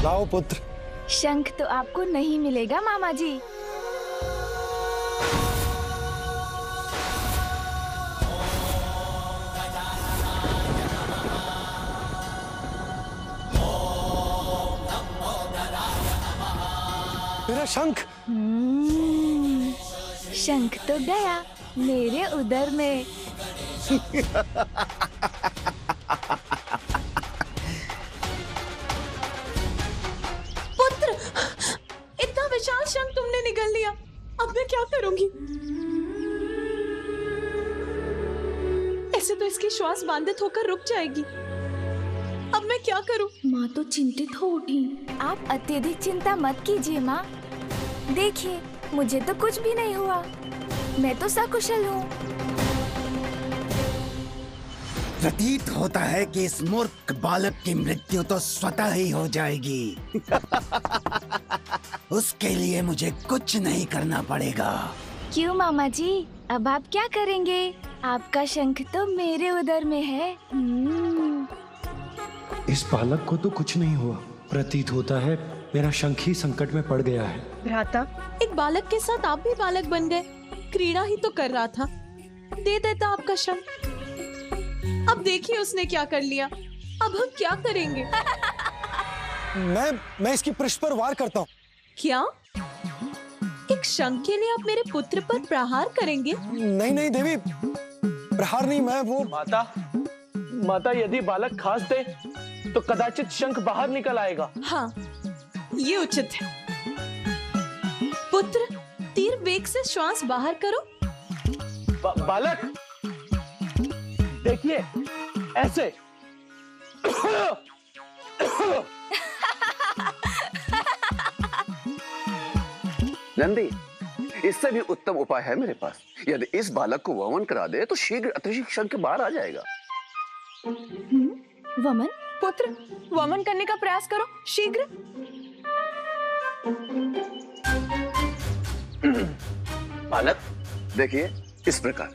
लाओ पुत्र। शंख तो आपको नहीं मिलेगा मामा जी। मेरा शंख। शंख तो गया मेरे उदर में। पुत्र, इतना विशाल शंख तुमने निगल लिया, अब मैं क्या करूंगी? ऐसे तो इसकी श्वास बाधित होकर रुक जाएगी। अब मैं क्या करूं? माँ तो चिंतित हो उठी। आप अत्यधिक चिंता मत कीजिए माँ। देखिए, मुझे तो कुछ भी नहीं हुआ, मैं तो सकुशल हूँ। प्रतीत होता है कि इस मूर्ख बालक की मृत्यु तो स्वतः ही हो जाएगी। उसके लिए मुझे कुछ नहीं करना पड़ेगा। क्यों मामा जी, अब आप क्या करेंगे? आपका शंख तो मेरे उदर में है। इस बालक को तो कुछ नहीं हुआ। प्रतीत होता है मेरा शंख ही संकट में पड़ गया है। भ्राता, एक बालक के साथ आप भी बालक बन गए। क्रीड़ा ही तो कर रहा था, दे देता आपका शंख। अब देखिए उसने क्या कर लिया। अब हम क्या करेंगे? मैं इसकी पृष्ठ पर वार करता हूँ। क्या? एक शंख के लिए आप मेरे पुत्र पर प्रहार करेंगे? नहीं नहीं देवी, प्रहार नहीं, मैं वो। माता यदि बालक खास दे तो कदाचित शंख बाहर निकल आएगा। हाँ, ये उचित है। पुत्र, तीर वेग से श्वास बाहर करो। बालक देखिए, ऐसे। नंदी, इससे भी उत्तम उपाय है मेरे पास। यदि इस बालक को वमन करा दे तो शीघ्र अतिशीघ्र शंख बाहर आ जाएगा। वमन? पुत्र, वमन करने का प्रयास करो शीघ्र। बालक देखिए, इस प्रकार।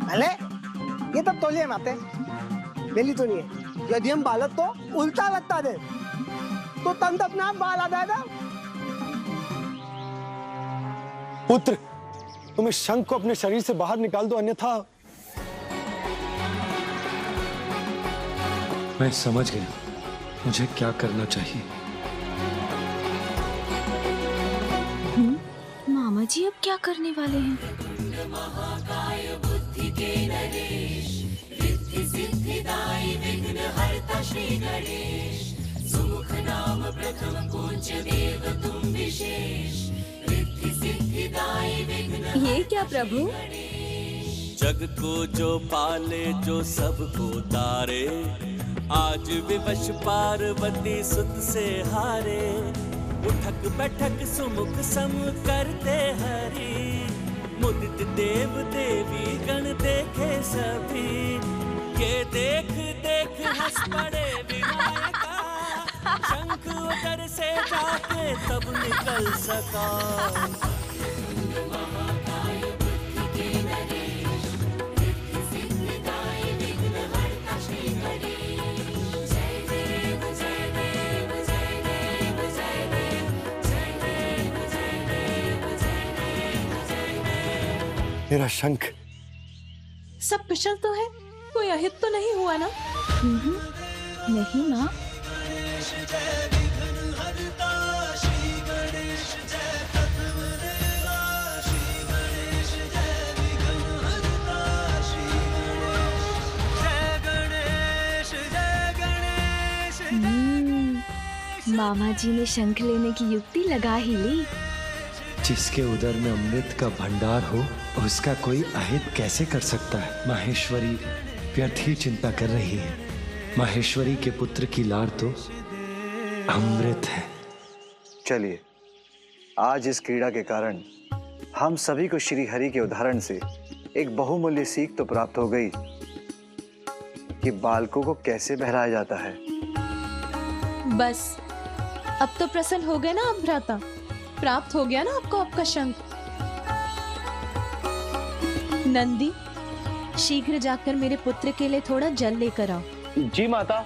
अले, ये तो तोलिए माते, बेली तो नहीं है। यदि हम बालक को उल्टा लगता दे तो तंत अपने आप बाल आ जाएगा। पुत्र, तुम इस शंख को अपने शरीर से बाहर निकाल दो, अन्यथा। मैं समझ गया मुझे क्या करना चाहिए। मामा जी अब क्या करने वाले हैं? ये क्या प्रभु? जग को जो पाले, जो सबको तारे, आज विवश पार्वती सुत से हारे। उठक बैठक सुमुख सम करते हरि, मुदित देव देवी गण देखे सभी। के देख देख हंस पड़े विनायका, शंख उदर से जाके तब निकल सका। मेरा शंख। सब कुशल तो है, कोई अहित तो नहीं हुआ ना? नहीं ना। मामा जी ने शंख लेने की युक्ति लगा ही ली। जिसके उदर में अमृत का भंडार हो उसका कोई अहित कैसे कर सकता है। माहेश्वरी व्यर्थ ही चिंता कर रही है। माहेश्वरी के पुत्र की लार तो अमृत है। चलिए, आज इस क्रीड़ा के कारण हम सभी को श्री हरि के उदाहरण से एक बहुमूल्य सीख तो प्राप्त हो गई कि बालकों को कैसे बहलाया जाता है। बस अब तो प्रसन्न हो गए ना आप भ्राता? प्राप्त हो गया ना आपको आपका शंख? नंदी, शीघ्र जाकर मेरे पुत्र के लिए थोड़ा जल लेकर आओ। जी माता।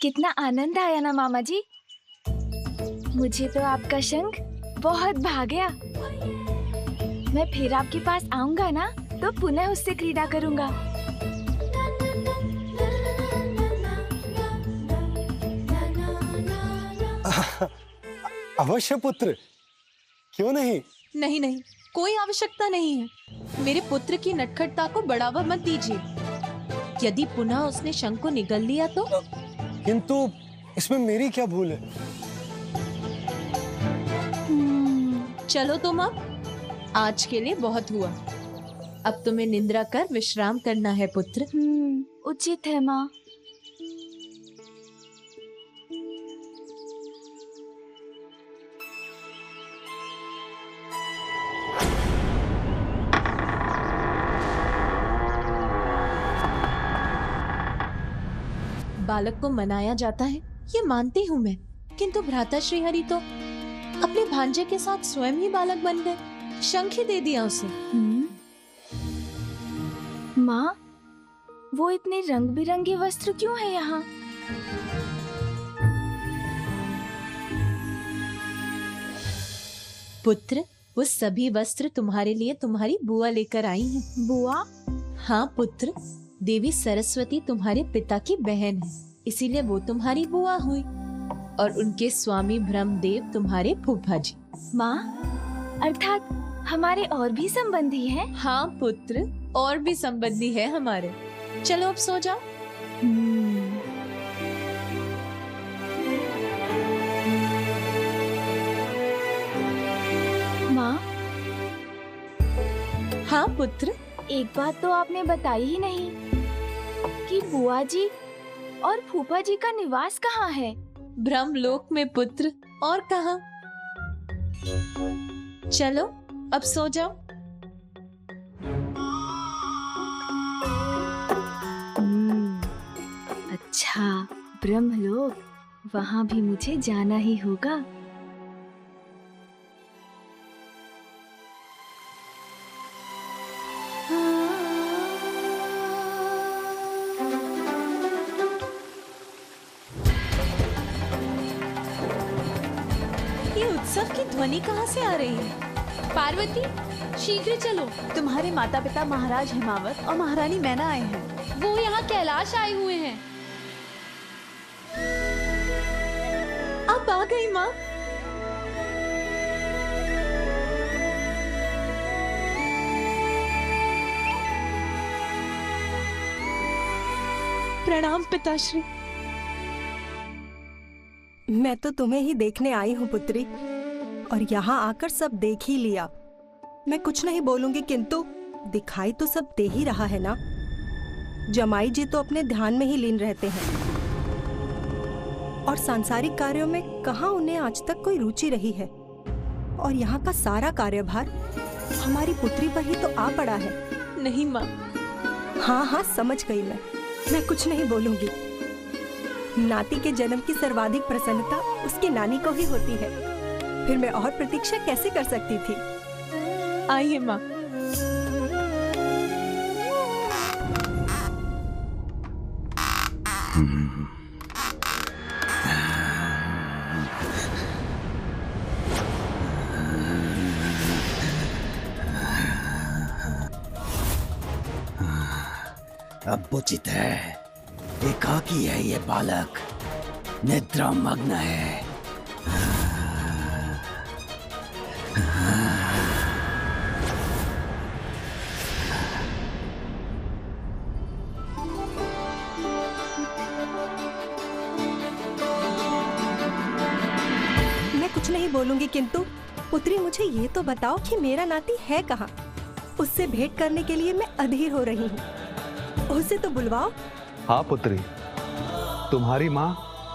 कितना आनंद आया ना मामा जी। मुझे तो आपका शंख बहुत भा गया। मैं फिर आपके पास आऊंगा ना तो पुनः उससे क्रीड़ा करूंगा। अवश्य पुत्र, क्यों नहीं? नहीं नहीं, कोई आवश्यकता नहीं है। मेरे पुत्र की नटखटता को बढ़ावा मत दीजिए। यदि पुनः उसने शंख को निगल लिया तो? किंतु इसमें मेरी क्या भूल है? चलो तुम अब, आज के लिए बहुत हुआ। अब तुम्हें निद्रा कर विश्राम करना है पुत्र। उचित है माँ। बालक को मनाया जाता है, ये मानती हूँ मैं, किंतु भ्राता श्रीहरि तो अपने भांजे के साथ स्वयं ही बालक बन गए। शंख ही दे दिया उसे। माँ, वो इतने रंग बिरंगे वस्त्र क्यों है यहाँ? पुत्र, वो सभी वस्त्र तुम्हारे लिए तुम्हारी बुआ लेकर आई है। बुआ? हाँ पुत्र, देवी सरस्वती तुम्हारे पिता की बहन है, इसीलिए वो तुम्हारी बुआ हुई, और उनके स्वामी ब्रह्मदेव तुम्हारे फूफा जी। माँ, अर्थात हमारे और भी संबंधी हैं? हाँ पुत्र, और भी संबंधी है हमारे। चलो अब सो जाओ। माँ। हाँ पुत्र। एक बात तो आपने बताई ही नहीं कि बुआ जी और फूफा जी का निवास कहाँ है? ब्रह्मलोक में पुत्र, और कहाँ। चलो अब सो जाओ। अच्छा, ब्रह्मलोक, वहाँ भी मुझे जाना ही होगा। उत्सव की ध्वनि कहाँ से आ रही है? पार्वती, शीघ्र चलो। तुम्हारे माता पिता महाराज हिमावत और महारानी मैना आए हैं। वो यहाँ कैलाश आए हुए हैं। अब आ गई माँ। प्रणाम पिताश्री। मैं तो तुम्हें ही देखने आई हूँ पुत्री, और यहाँ आकर सब देख ही लिया। मैं कुछ नहीं बोलूंगी, किंतु दिखाई तो सब दे ही रहा है ना। जमाई जी तो अपने ध्यान में ही लीन रहते हैं, और सांसारिक कार्यों में कहाँ उन्हें आज तक कोई रुचि रही है। और यहाँ का सारा कार्यभार हमारी पुत्री पर ही तो आ पड़ा है। नहीं माँ। हाँ हाँ, समझ गई मैं कुछ नहीं बोलूंगी। नाती के जन्म की सर्वाधिक प्रसन्नता उसकी नानी को ही होती है, फिर मैं और प्रतीक्षा कैसे कर सकती थी। आइए माँ। अब उचित है। एकाकी है ये बालक, निद्रा मग्न है। मैं कुछ नहीं बोलूंगी, किंतु पुत्री मुझे ये तो बताओ कि मेरा नाती है कहाँ? उससे भेंट करने के लिए मैं अधीर हो रही हूँ। उसे तो बुलवाओ। हाँ पुत्री, तुम्हारी माँ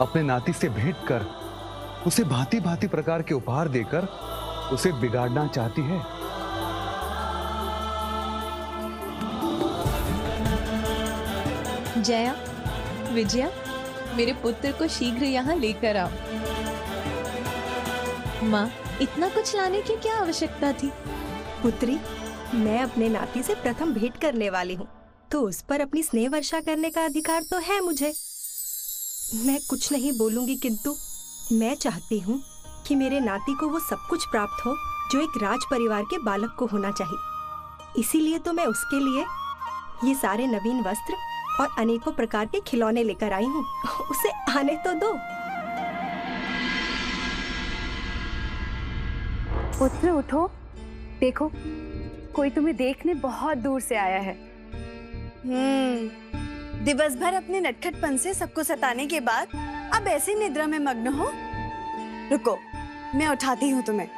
अपने नाती से भेंट कर उसे भांति भांति प्रकार के उपहार देकर उसे बिगाड़ना चाहती है। जया, विजया, मेरे पुत्र को शीघ्र यहाँ लेकर आओ। माँ, इतना कुछ लाने की क्या आवश्यकता थी? पुत्री, मैं अपने नाती से प्रथम भेंट करने वाली हूँ, तो उस पर अपनी स्नेह वर्षा करने का अधिकार तो है मुझे। मैं कुछ नहीं बोलूंगी, किंतु मैं चाहती हूँ कि मेरे नाती को वो सब कुछ प्राप्त हो जो एक राज परिवार के बालक को होना चाहिए। इसीलिए तो मैं उसके लिए ये सारे नवीन वस्त्र और अनेकों प्रकार के खिलौने लेकर आई हूँ। उसे आने तो दो। पुत्र उठो, देखो कोई तुम्हें देखने बहुत दूर से आया है। दिवस भर अपने नटखटपन से सबको सताने के बाद अब ऐसी निद्रा में मग्न हो। रुको, मैं उठाती हूँ तुम्हें।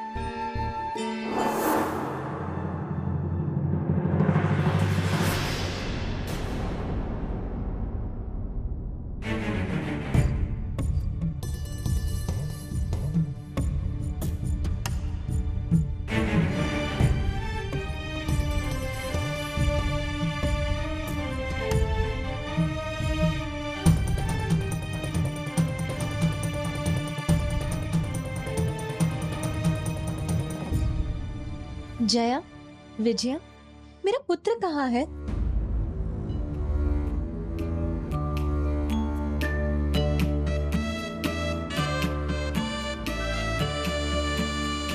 जया, विजया, मेरा पुत्र कहाँ है?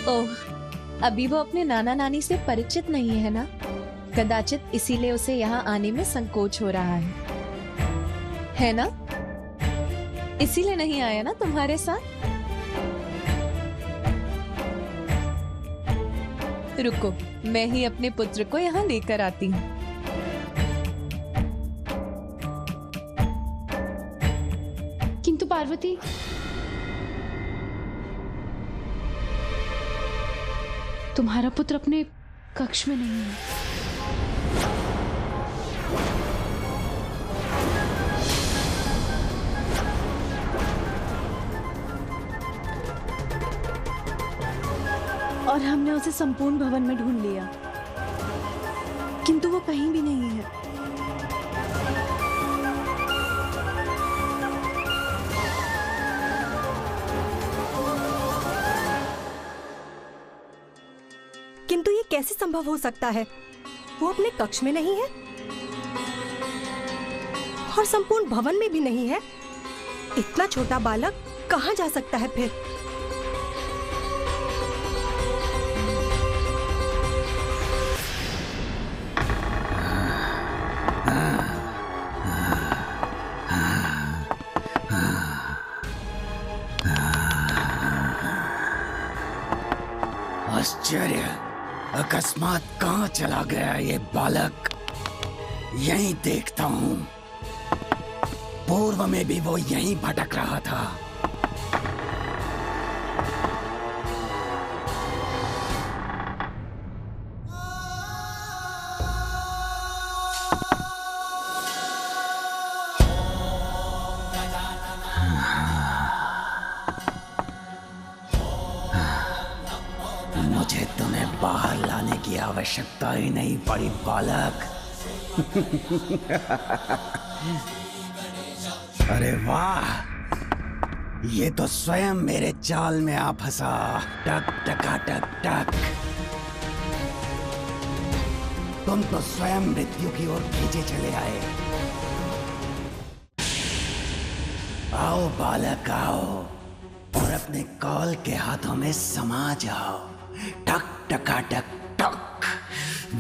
ओह, अभी वो अपने नाना नानी से परिचित नहीं है ना? कदाचित इसीलिए उसे यहाँ आने में संकोच हो रहा है ना? इसीलिए नहीं आया ना तुम्हारे साथ? रुको, मैं ही अपने पुत्र को यहाँ लेकर आती हूँ। किंतु पार्वती, तुम्हारा पुत्र अपने कक्ष में नहीं है। और हमने उसे संपूर्ण भवन में ढूंढ लिया, किंतु वो कहीं भी नहीं है। किंतु ये कैसे संभव हो सकता है? वो अपने कक्ष में नहीं है और संपूर्ण भवन में भी नहीं है। इतना छोटा बालक कहाँ जा सकता है फिर? आश्चर्य, अकस्मात कहाँ चला गया ये बालक? यहीं देखता हूँ। पूर्व में भी वो यहीं भटक रहा था। मुझे तुम्हें बाहर लाने की आवश्यकता ही नहीं पड़ी बालक। अरे वाह, ये तो स्वयं मेरे जाल में आ फंसा। टक टका टक टक। तुम तो स्वयं मृत्यु की ओर खींचे चले आए। आओ बालक आओ, और अपने कौल के हाथों में समा जाओ। टक टका टक टक।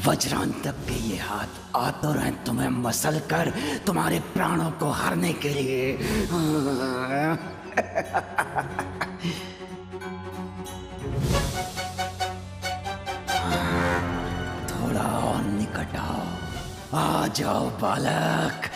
वज्रांतक के ये हाथ आतुर हैं तुम्हें मसल कर तुम्हारे प्राणों को हरने के लिए। थोड़ा और निकट आओ। आ जाओ बालक।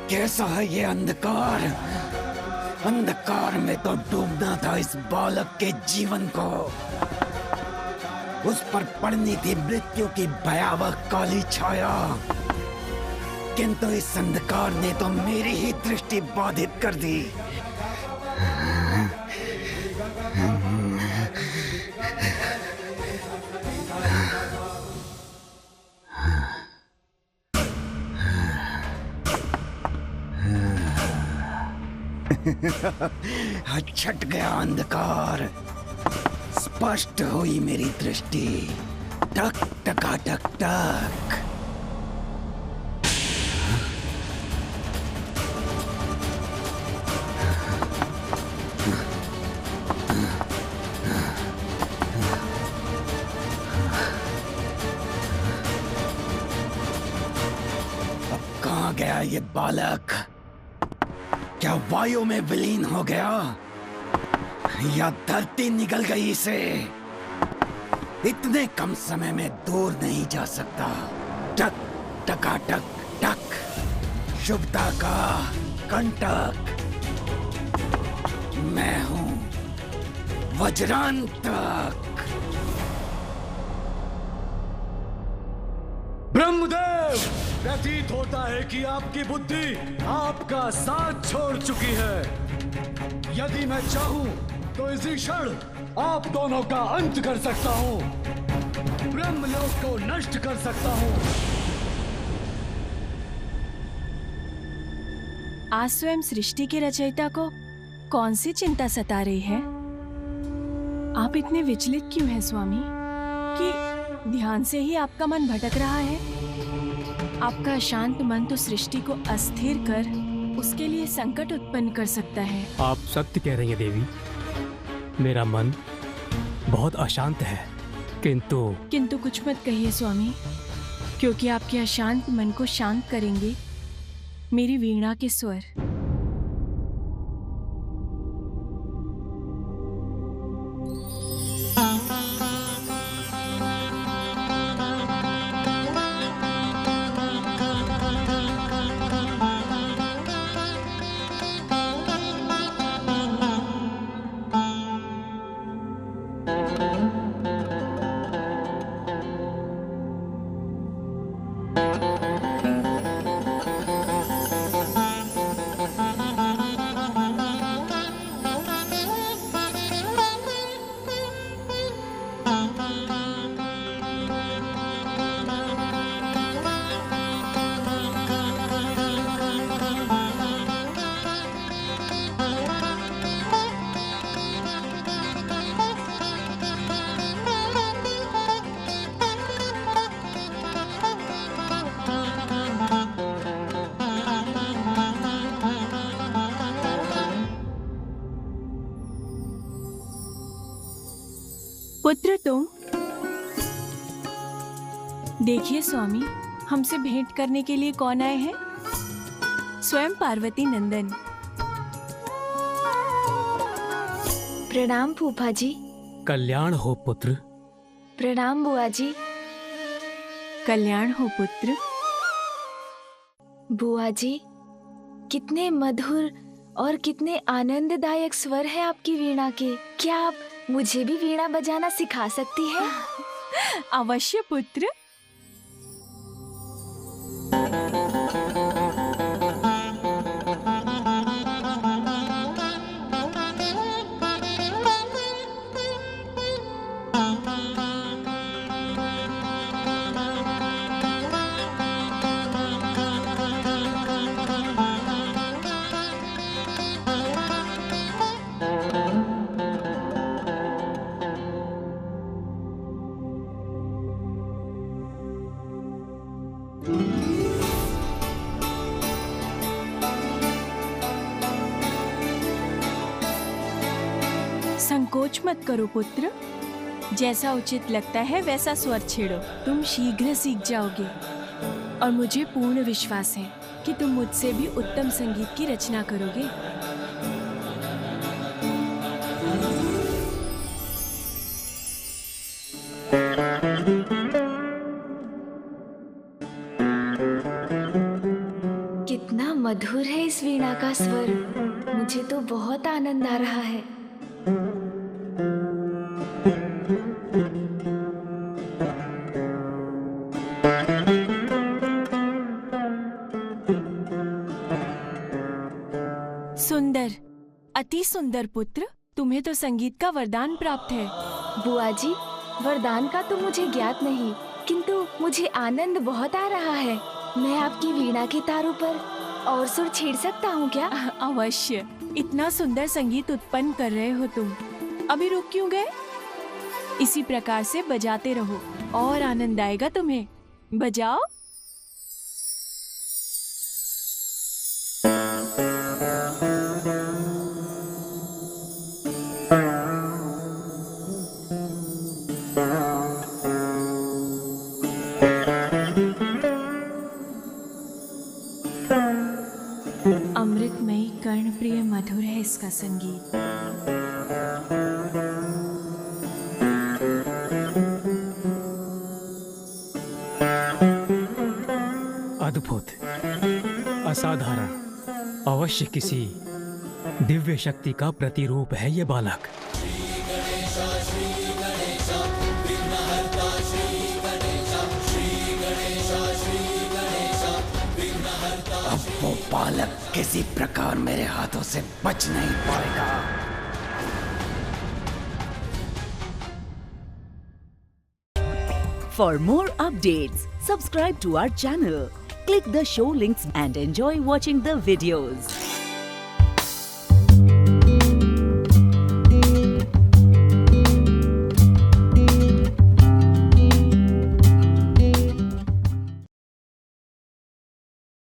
कैसा है ये अंधकार? अंधकार में तो डूबना था इस बालक के जीवन को। उस पर पड़नी थी मृत्यु की भयावह काली छाया, किंतु इस अंधकार ने तो मेरी ही दृष्टि बाधित कर दी। छट गया अंधकार, स्पष्ट हुई मेरी दृष्टि। टक टका टक टक। गया ये बालक? क्या वायु में विलीन हो गया या धरती निगल गई इसे? इतने कम समय में दूर नहीं जा सकता। टक टका टक टक, शुभता का कंटक। मैं हूं वज्रांतक। ब्रह्मदेव, प्रतीत होता है कि आपकी बुद्धि आपका साथ छोड़ चुकी है। यदि मैं चाहूं तो इसी क्षण आप दोनों का अंत कर सकता हूं, ब्रह्मलोक को नष्ट कर सकता हूं। आज स्वयं सृष्टि के रचयिता को कौन सी चिंता सता रही है? आप इतने विचलित क्यों हैं स्वामी कि ध्यान से ही आपका मन भटक रहा है? आपका शांत मन तो सृष्टि को अस्थिर कर उसके लिए संकट उत्पन्न कर सकता है। आप सत्य कह रही हैं देवी, मेरा मन बहुत अशांत है, किंतु कुछ मत कहिए स्वामी, क्योंकि आपके अशांत मन को शांत करेंगे मेरी वीणा के स्वर। पुत्र तुम? देखिए स्वामी, हमसे भेंट करने के लिए कौन आए हैं? स्वयं पार्वती नंदन। प्रणाम फूफा जी। कल्याण हो पुत्र। प्रणाम बुआ जी। कल्याण हो पुत्र। बुआ जी, कितने मधुर और कितने आनंददायक स्वर है आपकी वीणा के। क्या आप मुझे भी वीणा बजाना सिखा सकती है? अवश्य पुत्र। संकोच मत करो पुत्र, जैसा उचित लगता है वैसा स्वर छेड़ो। तुम शीघ्र सीख जाओगे और मुझे पूर्ण विश्वास है कि तुम मुझसे भी उत्तम संगीत की रचना करोगे। कितना मधुर है इस वीणा का स्वर। मुझे तो बहुत आनंद आ रहा है। सुंदर, अति सुंदर पुत्र। तुम्हें तो संगीत का वरदान प्राप्त है। बुआ जी, वरदान का तो मुझे ज्ञात नहीं, किंतु मुझे आनंद बहुत आ रहा है। मैं आपकी वीणा के तारों पर और सुर छेड़ सकता हूँ क्या? अवश्य। इतना सुंदर संगीत उत्पन्न कर रहे हो तुम, अभी रुक क्यों गए? इसी प्रकार से बजाते रहो और आनंद आएगा तुम्हें। बजाओ। अमृतमयी कर्णप्रिय मधुर है इसका संगीत। अद्भुत, असाधारण, अवश्य किसी दिव्य शक्ति का प्रतिरूप है ये बालक। अब वो बालक किसी प्रकार मेरे हाथों से बच नहीं पाएगा। For more updates, subscribe to our channel, click the show links and enjoy watching the videos.